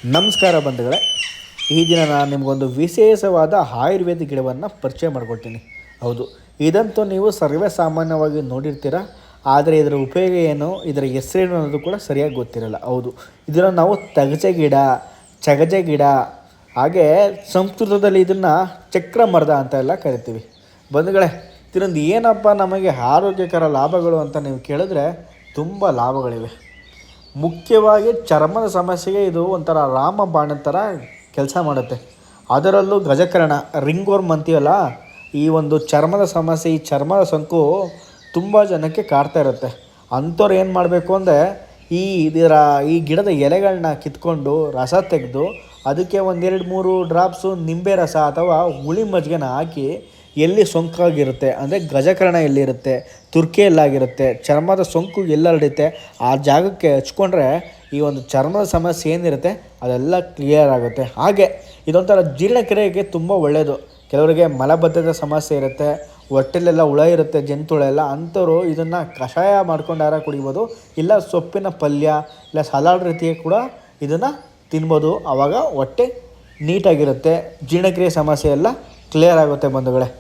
ನಮಸ್ಕಾರ ಬಂಧುಗಳೇ, ಈ ದಿನ ನಾನು ನಿಮಗೊಂದು ವಿಶೇಷವಾದ ಆಯುರ್ವೇದಿಕ್ ಗಿಡವನ್ನು ಪರಿಚಯ ಮಾಡಿಕೊಡ್ತೀನಿ. ಹೌದು, ಇದಂತೂ ನೀವು ಸರ್ವೇ ಸಾಮಾನ್ಯವಾಗಿ ನೋಡಿರ್ತೀರ, ಆದರೆ ಇದರ ಉಪಯೋಗ ಏನು, ಇದರ ಹೆಸರೇನು ಅನ್ನೋದು ಕೂಡ ಸರಿಯಾಗಿ ಗೊತ್ತಿರಲ್ಲ. ಹೌದು, ಇದನ್ನು ನಾವು ತಗಜೆ ಗಿಡ, ಚಗಜೆ ಗಿಡ, ಹಾಗೆ ಸಂಸ್ಕೃತದಲ್ಲಿ ಇದನ್ನು ಚಕ್ರ ಮರದ ಅಂತ ಎಲ್ಲ ಕರಿತೀವಿ. ಬಂಧುಗಳೇ, ಇದರಿಂದ ಏನಪ್ಪ ನಮಗೆ ಆರೋಗ್ಯಕರ ಲಾಭಗಳು ಅಂತ ನೀವು ಕೇಳಿದ್ರೆ ತುಂಬ ಲಾಭಗಳಿವೆ. ಮುಖ್ಯವಾಗಿ ಚರ್ಮದ ಸಮಸ್ಯೆಗೆ ಇದು ಒಂಥರ ರಾಮಬಾಣ ಥರ ಕೆಲಸ ಮಾಡುತ್ತೆ. ಅದರಲ್ಲೂ ಗಜಕರ್ಣ, ರಿಂಗ್ವರ್ಮ್ ಅಂತೀವಲ್ಲ, ಈ ಒಂದು ಚರ್ಮದ ಸಮಸ್ಯೆ, ಈ ಚರ್ಮದ ಸೋಂಕು ತುಂಬ ಜನಕ್ಕೆ ಕಾಡ್ತಾ ಇರುತ್ತೆ. ಅಂಥವ್ರು ಏನು ಮಾಡಬೇಕು ಅಂದರೆ ಈ ಗಿಡದ ಎಲೆಗಳನ್ನ ಕಿತ್ಕೊಂಡು ರಸ ತೆಗೆದು ಅದಕ್ಕೆ 1-2-3 ಡ್ರಾಪ್ಸು ನಿಂಬೆ ರಸ ಅಥವಾ ಹುಳಿ ಮಜ್ಜಿಗೆನ ಹಾಕಿ, ಎಲ್ಲಿ ಸೋಂಕಾಗಿರುತ್ತೆ ಅಂದರೆ ಗಜಕರ್ಣ ಎಲ್ಲಿರುತ್ತೆ, ತುರ್ಕೆ ಎಲ್ಲಾಗಿರುತ್ತೆ, ಚರ್ಮದ ಸೋಂಕು ಎಲ್ಲ ಹರಡುತ್ತೆ, ಆ ಜಾಗಕ್ಕೆ ಹಚ್ಕೊಂಡ್ರೆ ಈ ಒಂದು ಚರ್ಮದ ಸಮಸ್ಯೆ ಏನಿರುತ್ತೆ ಅದೆಲ್ಲ ಕ್ಲಿಯರ್ ಆಗುತ್ತೆ. ಹಾಗೆ ಇದೊಂಥರ ಜೀರ್ಣಕ್ರಿಯೆಗೆ ತುಂಬ ಒಳ್ಳೆಯದು. ಕೆಲವರಿಗೆ ಮಲಬದ್ಧತೆ ಸಮಸ್ಯೆ ಇರುತ್ತೆ, ಹೊಟ್ಟೆಲೆಲ್ಲ ಹುಳ ಇರುತ್ತೆ, ಜಂತುಳ ಎಲ್ಲ, ಅಂಥವ್ರು ಇದನ್ನು ಕಷಾಯ ಮಾಡ್ಕೊಂಡಾರ ಕುಡಿಬೋದು, ಇಲ್ಲ ಸೊಪ್ಪಿನ ಪಲ್ಯ ಇಲ್ಲ ಸಲಾಡ್ ರೀತಿಗೆ ಕೂಡ ಇದನ್ನು ತಿನ್ಬೋದು. ಆವಾಗ ಹೊಟ್ಟೆ ನೀಟಾಗಿರುತ್ತೆ, ಜೀರ್ಣಕ್ರಿಯೆ ಸಮಸ್ಯೆ ಎಲ್ಲ ಕ್ಲಿಯರ್ ಆಗುತ್ತೆ ಬಂಧುಗಳೇ.